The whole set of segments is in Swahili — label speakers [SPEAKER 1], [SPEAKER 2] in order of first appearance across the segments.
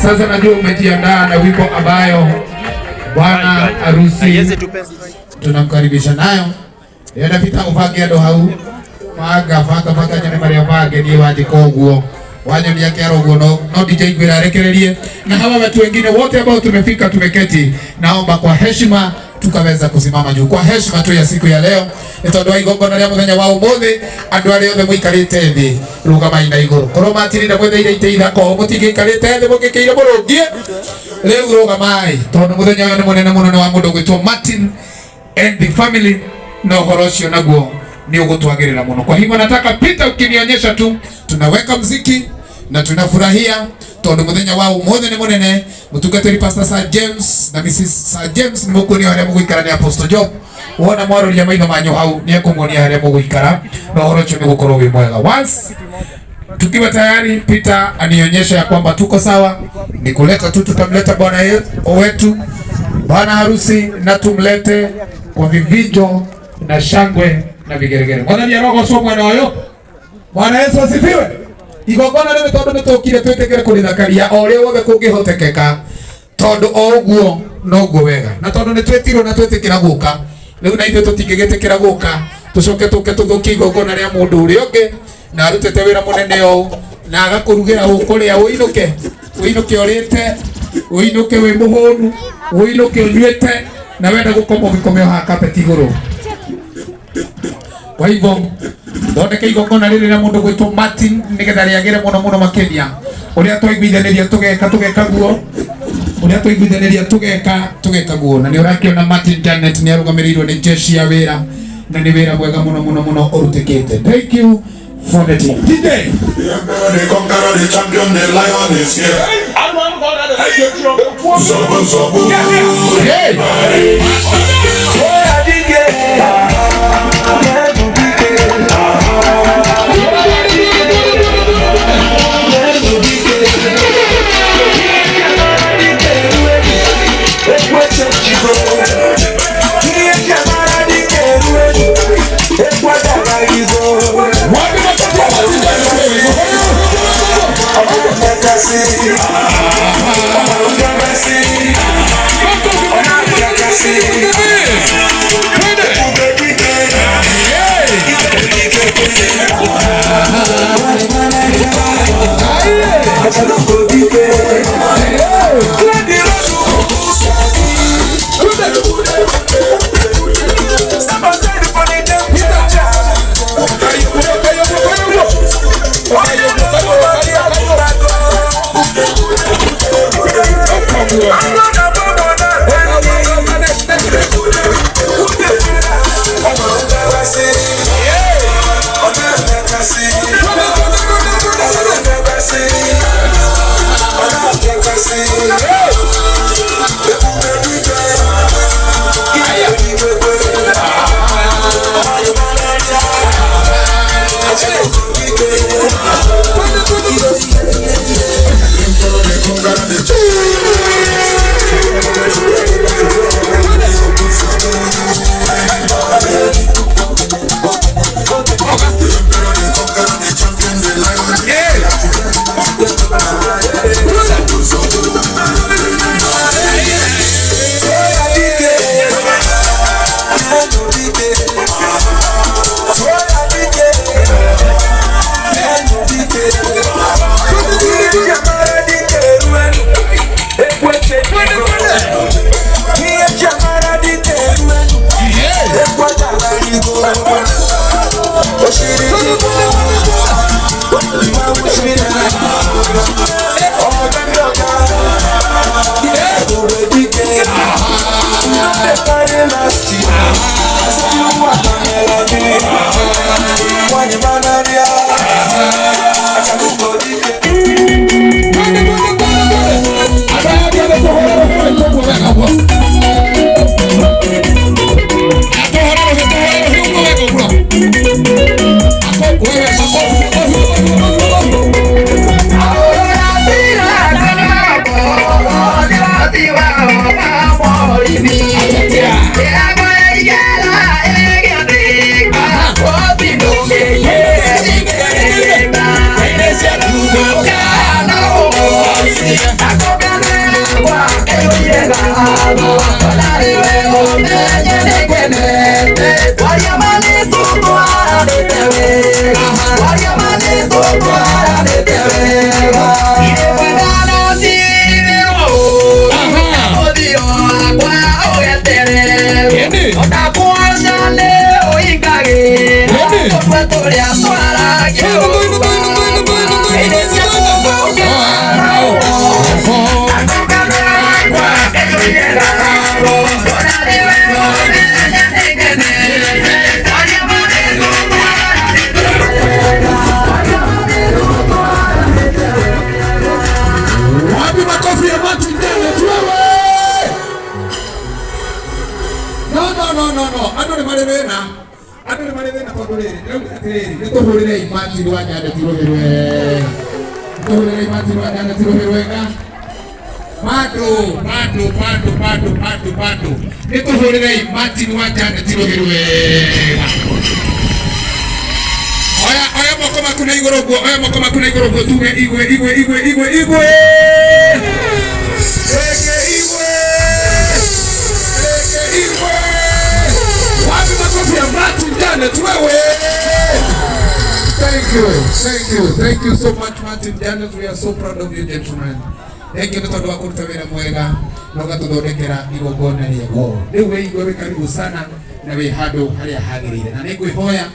[SPEAKER 1] Sasa najua umejiandaa na wimbo ambayo bwana harusi tunamkaribisha nayo. Yenda pita uvage ndo hau. Faga nyane Maria vage ni waje koguo. Wanyo ni yake arogo no DJ Gwira arekererie. Na hawa watu wengine wote ambao tumefika tumeketi, naomba kwa heshima tukaweza kusimama juu. Kwa heshima tu ya siku ya leo. Nitondwa igongona ria muthenya wa umuthi andu ari othe muikarite thi rugama ina iguru. Koroma atirinde mwetheire iteitha ko mutigikarite thi mugikiire burungie. Leo rugamai tondu muthenya uyu ni munene muno wa mundu gwitwo Martin and the family no horocio naguo ni ugutwagirira muno. Kwa hivyo nataka Peter ukinionyesha tu tunaweka muziki na tunafurahia tondu muthenya wa umuthi ni munene. Mutungatiri Pastor Sir James na Mrs. Sir James ni mukuni wale mugikara ni Apostle Job. Wona mwaro ya maitho manyu hau ni akumuonia hale mugikara na horocho ni gukorwo wi mwega. Once tukiwa tayari Peter anionyesha ya kwamba tuko sawa, ni kuleta tu tutamleta bwana wetu bwana harusi na tumlete kwa vivijo na shangwe na vigeregere. Bwana ni roho somo na wayo. Bwana Yesu asifiwe. Igongona ni tondu nitukire twetekere kulithakaria o ria wothe kungihotekeka tondu o uguo no guo wega na tondu ni twetirwo na twetikira guka riu na ithu tutingigetekera guka tucoke tuke tuthukie igongona ria mundu uria ungi na arutete wira munene o na agakurugira ukuria uinuke orite uinuke wi muhunu uinuke unyuite na wenda gukoma gikomeo ha carpet iguru. Kwa hivyo thondeke igongona riri na mundu gwitwo Martin nigetha riagire muno makiria uria twaiguithaniria tugeka guo uria twaiguithaniria tugeka guo na ni urakiona Martin Janet ni arugamirirwo ni jeshi ya wira na ni wira mwega muno urutikite. Thank you for the team. DJ
[SPEAKER 2] the conqueror, the champion, the lion is here.
[SPEAKER 1] Thank you so much, Martin Janet. We are so proud of you, gentlemen. Thank you kwa kutawira mwega noga tudodekera igogona liego. Dewe igwe karibu sana na we hado hali ya hagirire. Na negwe hoya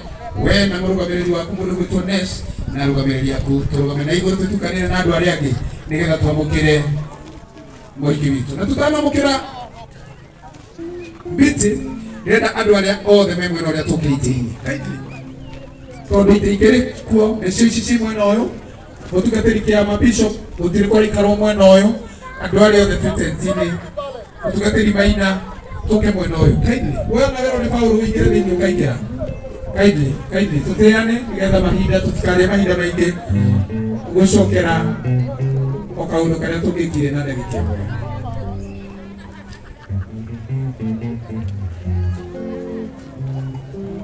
[SPEAKER 1] we na murugamiriri wa kumuru gutones na rugamiriri ya kuturugamena igwe tutukanira na adu aliage nigega twamukire moiki bitu. Na tutamukira biti reda adu alia all the member of the tukitini. Tondu itikere kuo eshishi mwena oyo otugaterikia mabishop otirikori karo mwena oyo andu aria othe twitentini otugateri maina tuke mwena oyo kaidi wewe na wero ni Paulo wikire thini ukaingira kaidi tuteane nigetha mahinda tutikare mahinda maingi gucokera okaundu karia tungikire na ndagika imwe.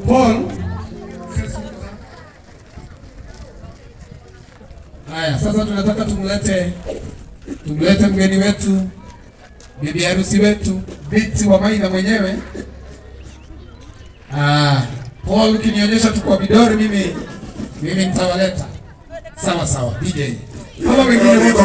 [SPEAKER 1] Paul haya sasa tunataka tumlete mgeni wetu, bibi harusi wetu, binti wa Maina mwenyewe. Paul kinionyesha tu kwa vidore, mimi nitawaleta. Sawa DJ. Kama wengine wote